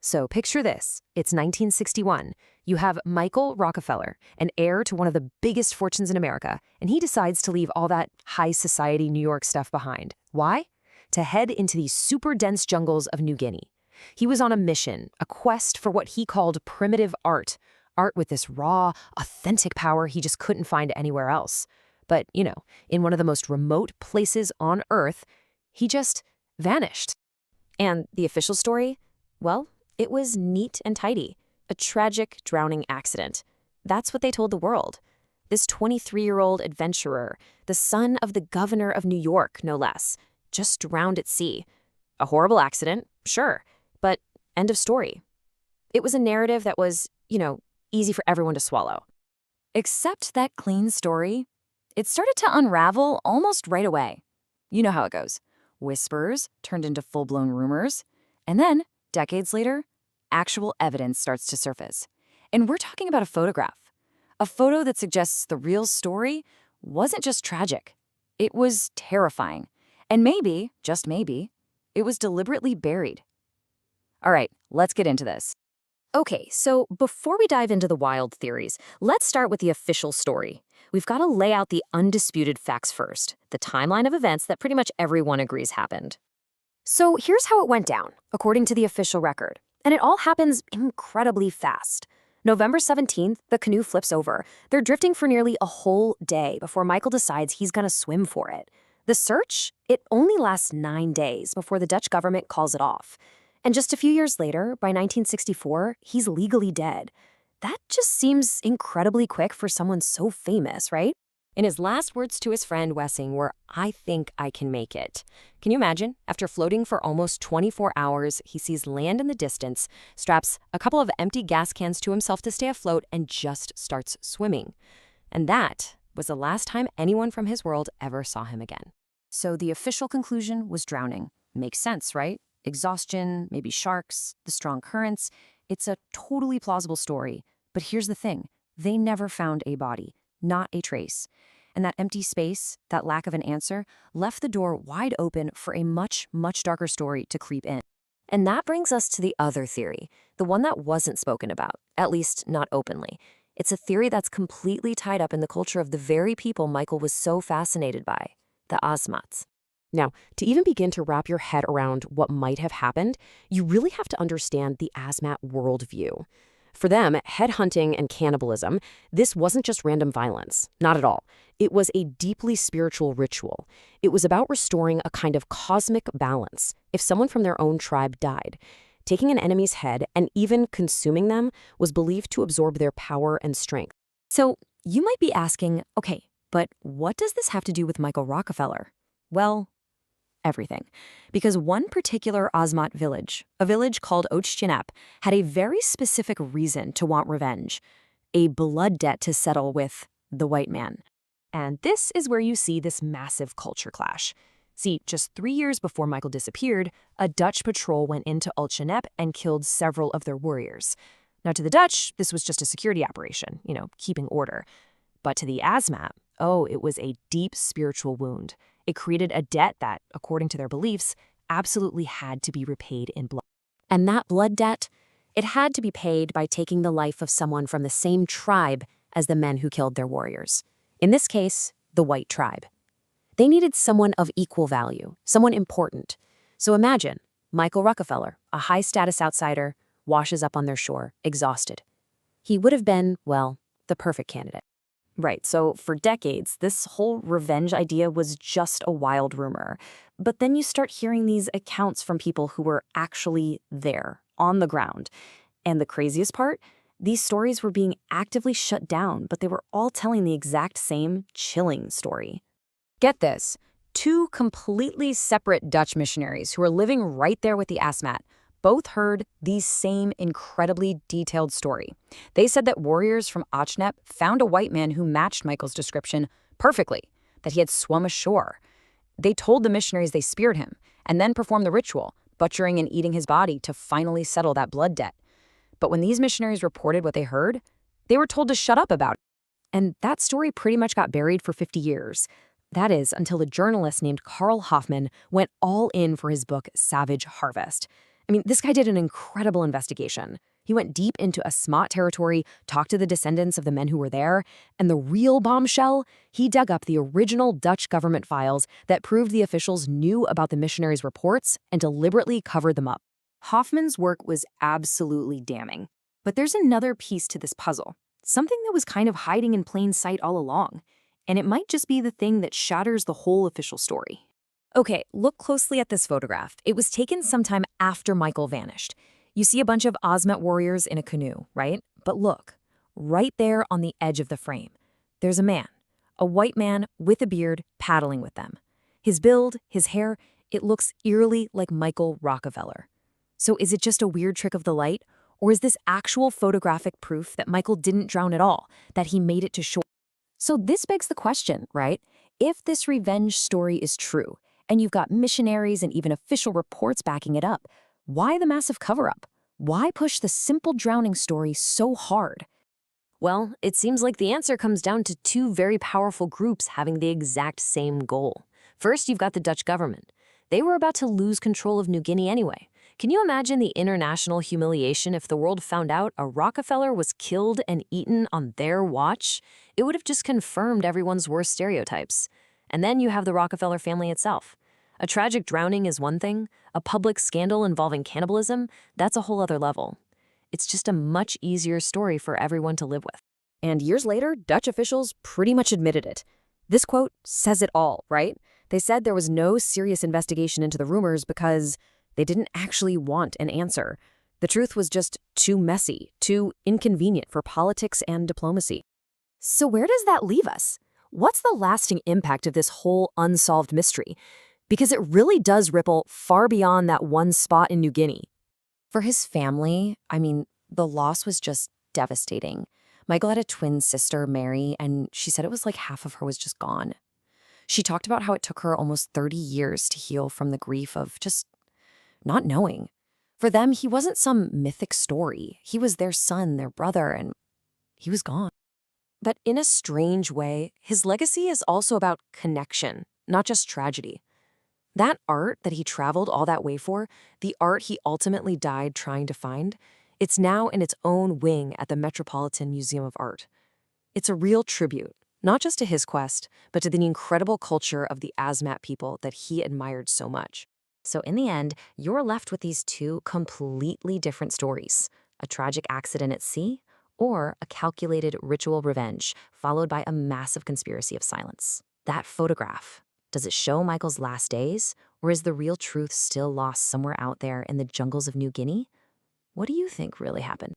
So picture this. It's 1961. You have Michael Rockefeller, an heir to one of the biggest fortunes in America, and he decides to leave all that high society New York stuff behind. Why? To head into the super dense jungles of New Guinea. He was on a mission, a quest for what he called primitive art with this raw, authentic power he just couldn't find anywhere else. But, in one of the most remote places on Earth, he just vanished. And the official story? Well, it was neat and tidy. A tragic drowning accident. That's what they told the world. This 23-year-old adventurer, the son of the governor of New York, no less, just drowned at sea. A horrible accident, sure, but end of story. It was a narrative that was, easy for everyone to swallow. Except that clean story, it started to unravel almost right away. You know how it goes. Whispers turned into full-blown rumors, and then, decades later, actual evidence starts to surface. And we're talking about a photograph. A photo that suggests the real story wasn't just tragic. It was terrifying. And maybe, just maybe, it was deliberately buried. All right, let's get into this. Okay, so before we dive into the wild theories, let's start with the official story. We've got to lay out the undisputed facts first, the timeline of events that pretty much everyone agrees happened. So here's how it went down, according to the official record. And it all happens incredibly fast. November 17th, the canoe flips over. They're drifting for nearly a whole day before Michael decides he's going to swim for it. The search, it only lasts 9 days before the Dutch government calls it off. And just a few years later, by 1964, he's legally dead. That just seems incredibly quick for someone so famous, right? And his last words to his friend Wessing were, "I think I can make it." Can you imagine? After floating for almost 24 hours, he sees land in the distance, straps a couple of empty gas cans to himself to stay afloat, and just starts swimming. And that was the last time anyone from his world ever saw him again. So the official conclusion was drowning. Makes sense, right? Exhaustion, maybe sharks, the strong currents. It's a totally plausible story. But here's the thing. They never found a body, not a trace. And that empty space, that lack of an answer, left the door wide open for a much, much darker story to creep in. And that brings us to the other theory, the one that wasn't spoken about, at least not openly. It's a theory that's completely tied up in the culture of the very people Michael was so fascinated by, the Asmats. Now, to even begin to wrap your head around what might have happened, you really have to understand the Asmat worldview. For them, headhunting and cannibalism, this wasn't just random violence. Not at all. It was a deeply spiritual ritual. It was about restoring a kind of cosmic balance if someone from their own tribe died. Taking an enemy's head and even consuming them was believed to absorb their power and strength. So you might be asking, okay, but what does this have to do with Michael Rockefeller? Well, everything. Because one particular Asmat village, a village called Ochchinep, had a very specific reason to want revenge, a blood debt to settle with the white man. And this is where you see this massive culture clash. See, just 3 years before Michael disappeared, a Dutch patrol went into Ochchinep and killed several of their warriors. Now, to the Dutch, this was just a security operation, keeping order. But to the Asmat, it was a deep spiritual wound. It created a debt that, according to their beliefs, absolutely had to be repaid in blood. And that blood debt, it had to be paid by taking the life of someone from the same tribe as the men who killed their warriors. In this case, the white tribe. They needed someone of equal value, someone important. So imagine, Michael Rockefeller, a high-status outsider, washes up on their shore, exhausted. He would have been, well, the perfect candidate. Right, so for decades, this whole revenge idea was just a wild rumor. But then you start hearing these accounts from people who were actually there, on the ground. And the craziest part? These stories were being actively shut down, but they were all telling the exact same chilling story. Get this, 2 completely separate Dutch missionaries who were living right there with the Asmat both heard the same incredibly detailed story. They said that warriors from Ochchinep found a white man who matched Michael's description perfectly, that he had swum ashore. They told the missionaries they speared him and then performed the ritual, butchering and eating his body to finally settle that blood debt. But when these missionaries reported what they heard, they were told to shut up about it. And that story pretty much got buried for 50 years. That is, until a journalist named Carl Hoffman went all in for his book, Savage Harvest. I mean, this guy did an incredible investigation. He went deep into Asmat territory, talked to the descendants of the men who were there, and the real bombshell, he dug up the original Dutch government files that proved the officials knew about the missionaries' reports and deliberately covered them up. Hoffman's work was absolutely damning. But there's another piece to this puzzle, something that was kind of hiding in plain sight all along, and it might just be the thing that shatters the whole official story. Okay, look closely at this photograph. It was taken sometime after Michael vanished. You see a bunch of Asmat warriors in a canoe, right? But look, right there on the edge of the frame, there's a man, a white man with a beard paddling with them. His build, his hair, it looks eerily like Michael Rockefeller. So is it just a weird trick of the light? Or is this actual photographic proof that Michael didn't drown at all, that he made it to shore? So this begs the question, right? If this revenge story is true, and you've got missionaries and even official reports backing it up, why the massive cover-up? Why push the simple drowning story so hard? Well, it seems like the answer comes down to two very powerful groups having the exact same goal. First, you've got the Dutch government. They were about to lose control of New Guinea anyway. Can you imagine the international humiliation if the world found out a Rockefeller was killed and eaten on their watch? It would have just confirmed everyone's worst stereotypes. And then you have the Rockefeller family itself. A tragic drowning is one thing. A public scandal involving cannibalism, that's a whole other level. It's just a much easier story for everyone to live with. And years later, Dutch officials pretty much admitted it. This quote says it all, right? They said there was no serious investigation into the rumors because they didn't actually want an answer. The truth was just too messy, too inconvenient for politics and diplomacy. So where does that leave us? What's the lasting impact of this whole unsolved mystery? Because it really does ripple far beyond that one spot in New Guinea. For his family, I mean, the loss was just devastating. Michael had a twin sister, Mary, and she said it was like half of her was just gone. She talked about how it took her almost 30 years to heal from the grief of just not knowing. For them, he wasn't some mythic story. He was their son, their brother, and he was gone. But in a strange way, his legacy is also about connection, not just tragedy. That art that he traveled all that way for, the art he ultimately died trying to find, it's now in its own wing at the Metropolitan Museum of Art. It's a real tribute, not just to his quest, but to the incredible culture of the Asmat people that he admired so much. So in the end, you're left with these two completely different stories: a tragic accident at sea, or a calculated ritual revenge, followed by a massive conspiracy of silence. That photograph, does it show Michael's last days, or is the real truth still lost somewhere out there in the jungles of New Guinea? What do you think really happened?